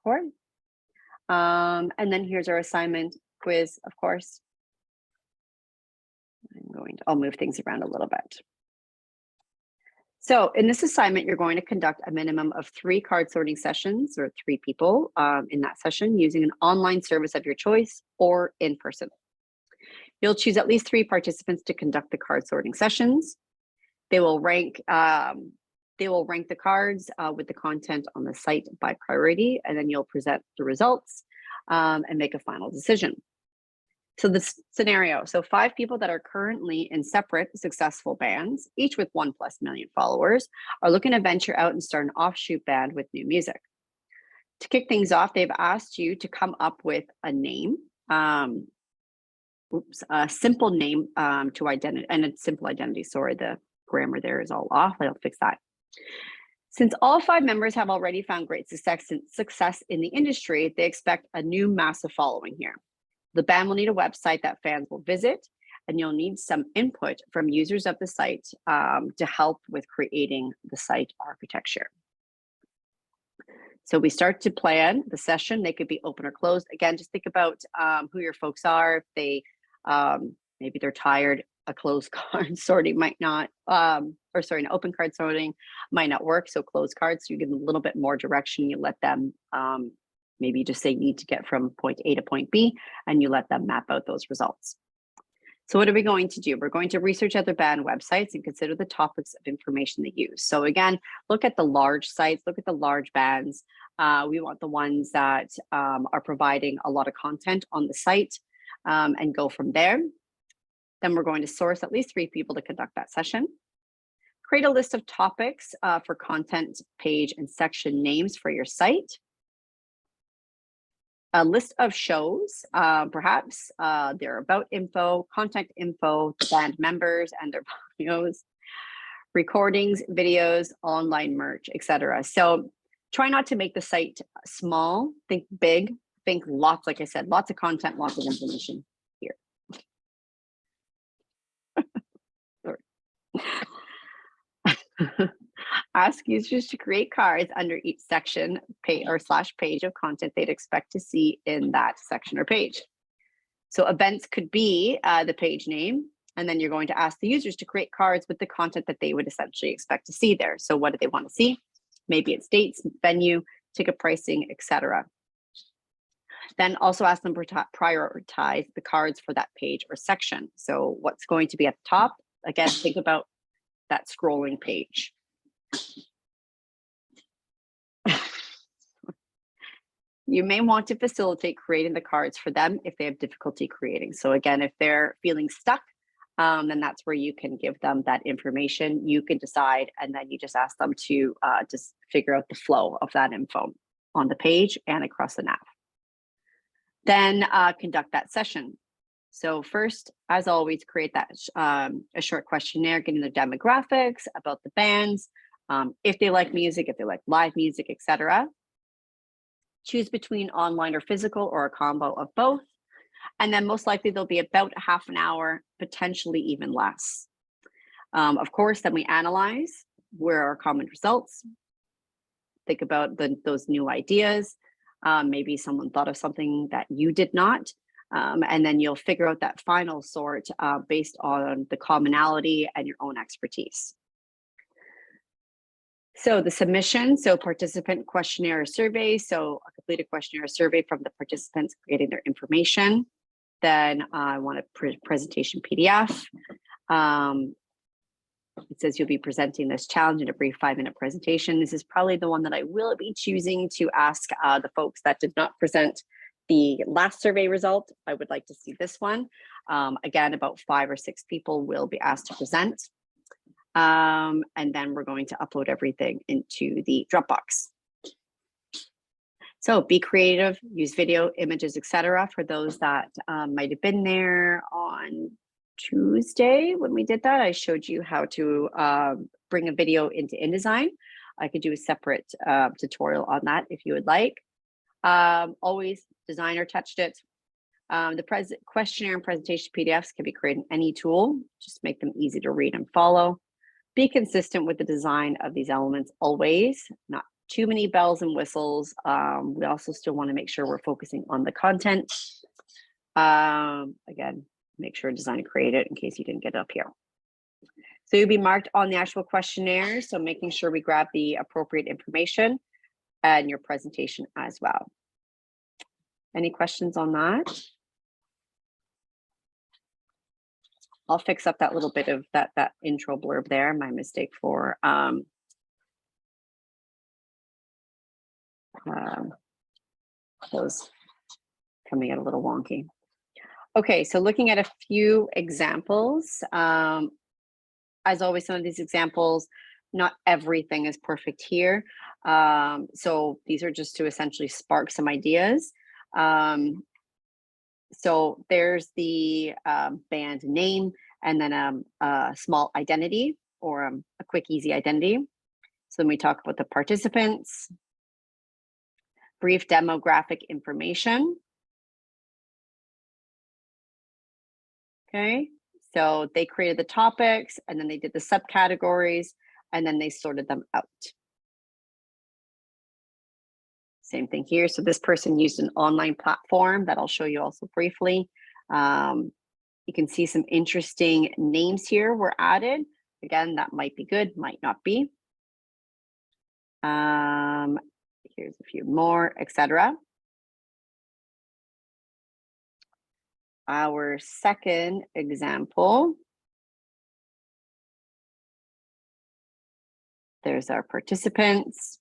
for. And then here's our assignment quiz, of course. I'll move things around a little bit. So in this assignment, you're going to conduct a minimum of 3 card sorting sessions, or 3 people in that session, using an online service of your choice or in person. You'll choose at least 3 participants to conduct the card sorting sessions. They will rank the cards with the content on the site by priority, and then you'll present the results and make a final decision. So this scenario, 5 people that are currently in separate successful bands, each with 1+ million followers, are looking to venture out and start an offshoot band with new music. To kick things off, they've asked you to come up with a name, a simple name to identity, and a simple identity. Sorry, the grammar there is all off. I'll fix that. Since all 5 members have already found great success in the industry, they expect a new massive following here. The band will need a website that fans will visit, and you'll need some input from users of the site to help with creating the site architecture. So we start to plan the session. They could be open or closed. Again, just think about who your folks are. If they maybe they're tired, a closed card sorting might not, an open card sorting might not work. So closed cards, so you give them a little bit more direction. You let them maybe just say you need to get from point A to point B, and you let them map out those results. So what are we going to do? We're going to research other band websites and consider the topics of information they use. So again, look at the large sites, look at the large bands. We want the ones that are providing a lot of content on the site and go from there. Then we're going to source at least 3 people to conduct that session. Create a list of topics for content page and section names for your site. A list of shows, perhaps their about info, contact info, band members and their bios, recordings, videos, online merch, etc. So try not to make the site small, think big, think lots, like I said, lots of content, lots of information here. Sorry. Ask users to create cards under each section /page of content they'd expect to see in that section or page. So events could be the page name, and then you're going to ask the users to create cards with the content that they would essentially expect to see there. So what do they want to see? Maybe it's dates, venue, ticket pricing, etc. Then also ask them to prioritize the cards for that page or section. So what's going to be at the top? Again, think about that scrolling page. You may want to facilitate creating the cards for them if they have difficulty creating. So again, if they're feeling stuck, then that's where you can give them that information. You can decide, and then you just ask them to just figure out the flow of that info on the page and across the nav. Then conduct that session. So first, as always, create that a short questionnaire, getting their demographics about the bands, if they like music, if they like live music, etc. Choose between online or physical or a combo of both. And then most likely there'll be about half an hour, potentially even less. Of course, then we analyze where are common results. Think about those new ideas. Maybe someone thought of something that you did not. And then you'll figure out that final sort based on the commonality and your own expertise. So the submission, so participant questionnaire or survey. So a completed questionnaire or survey from the participants creating their information. Then I want a presentation PDF. It says you'll be presenting this challenge in a brief 5-minute presentation. This is probably the one that I will be choosing to ask the folks that did not present the last survey result. I would like to see this one. Again, about 5 or 6 people will be asked to present. And then we're going to upload everything into the Dropbox. So be creative, use video, images, etc. For those that might have been there on Tuesday when we did that, I showed you how to bring a video into InDesign. I could do a separate tutorial on that if you would like. Always designer touched it. The questionnaire and presentation PDFs can be created in any tool. Just make them easy to read and follow. Be consistent with the design of these elements always, not too many bells and whistles. We also still want to make sure we're focusing on the content. Again, make sure design and create it in case you didn't get it up here. So you'll be marked on the actual questionnaire. So making sure we grab the appropriate information and your presentation as well. Any questions on that? I'll fix up that little bit of that intro blurb there. My mistake for those coming out a little wonky. Okay, so looking at a few examples. As always, some of these examples, not everything is perfect here. So these are just to essentially spark some ideas. So there's the band name and then a small identity or a quick, easy identity. So then we talk about the participants, brief demographic information. Okay, so they created the topics and then they did the subcategories and then they sorted them out. Same thing here. So this person used an online platform that I'll show you also briefly. You can see some interesting names here were added. Again, that might be good, might not be. Here's a few more, etc. Our second example. There's our participants.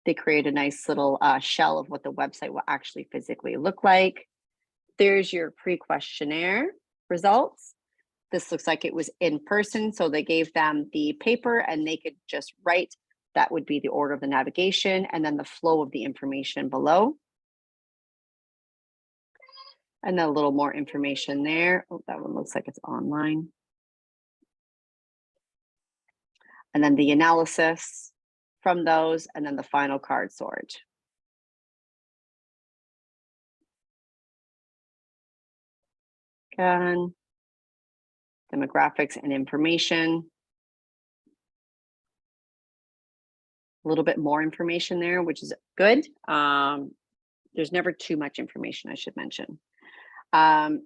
They create a nice little shell of what the website will actually physically look like. There's your pre-questionnaire results. This looks like it was in person, so they gave them the paper and they could just write. That would be the order of the navigation and then the flow of the information below. And then a little more information there. Oh, that one looks like it's online. And then the analysis from those, and then the final card sort. Again, demographics and information. A little bit more information there, which is good. There's never too much information, I should mention.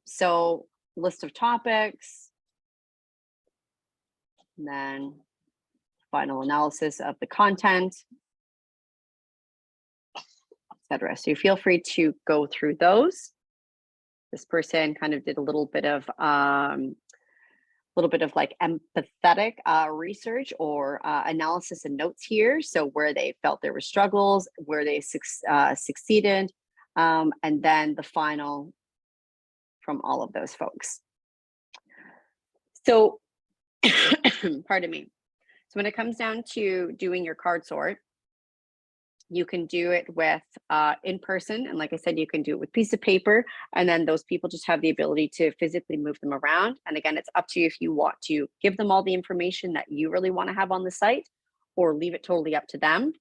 So list of topics, and then final analysis of the content, etc. So you feel free to go through those. This person kind of did a little bit of like empathetic research or analysis and notes here. So where they felt there were struggles, where they succeeded, and then the final from all of those folks. So, pardon me. So when it comes down to doing your card sort, you can do it with in person. And like I said, you can do it with a piece of paper. And then those people just have the ability to physically move them around. And again, it's up to you if you want to give them all the information that you really want to have on the site or leave it totally up to them.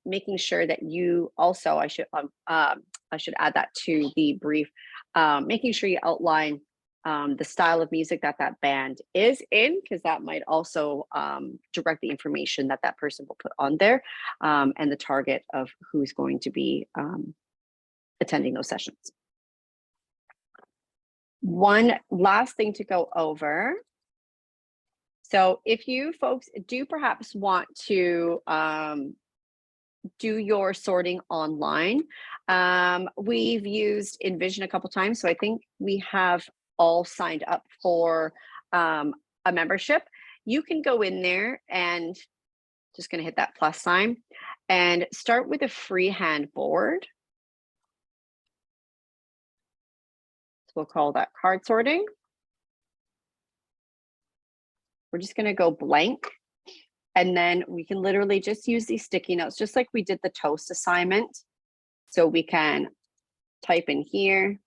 Making sure that you also, I should add that to the brief, making sure you outline the style of music that band is in, because that might also direct the information that person will put on there, and the target of who's going to be attending those sessions. One last thing to go over. So if you folks do perhaps want to do your sorting online, we've used Envision a couple times, so I think we have all signed up for a membership. You can go in there and just going to hit that plus sign and start with a freehand board. So we'll call that card sorting. We're just going to go blank. And then we can literally just use these sticky notes, just like we did the toast assignment. So we can type in here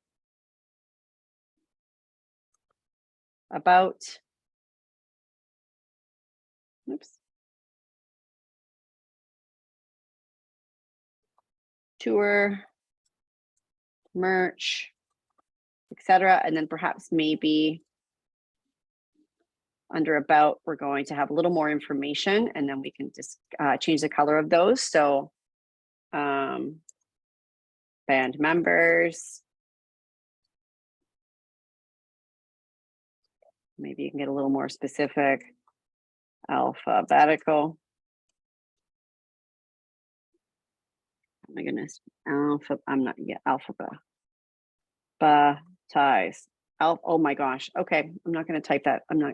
about, oops, tour, merch, etc. And then perhaps maybe under about, we're going to have a little more information, and then we can just change the color of those. So band members. Maybe you can get a little more specific. Alphabetical. Oh my goodness. I'm not yet alphabet. Ties. Oh my gosh. Okay. I'm not going to type that. I'm not.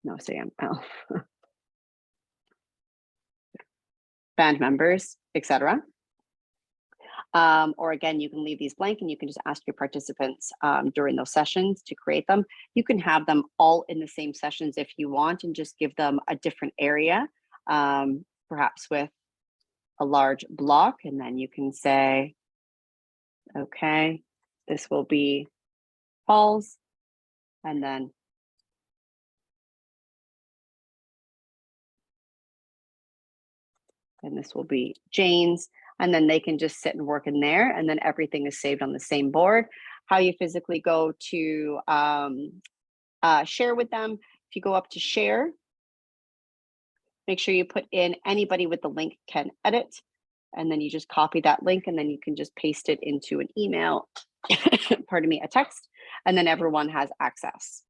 No, Sam. Band members, etc. Or again, you can leave these blank and you can just ask your participants during those sessions to create them. You can have them all in the same sessions if you want and just give them a different area, perhaps with a large block. And then you can say, okay, this will be Paul's, and then this will be Jane's, and then they can just sit and work in there, and then everything is saved on the same board. How you physically go to share with them, if you go up to share, make sure you put in anybody with the link can edit, and then you just copy that link, and then you can just paste it into an email, pardon me, a text, and then everyone has access.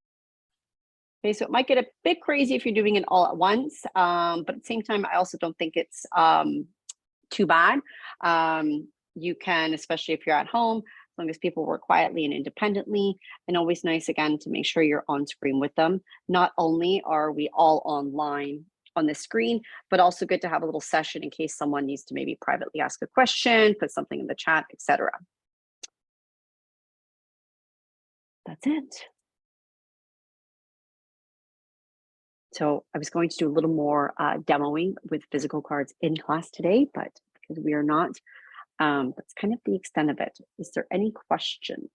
Okay, so it might get a bit crazy if you're doing it all at once, but at the same time, I also don't think it's too bad. You can, especially if you're at home, as long as people work quietly and independently, and always nice, again, to make sure you're on screen with them. Not only are we all online on the screen, but also good to have a little session in case someone needs to maybe privately ask a question, put something in the chat, etc. That's it. So I was going to do a little more demoing with physical cards in class today, but because we are not, that's kind of the extent of it. Is there any questions?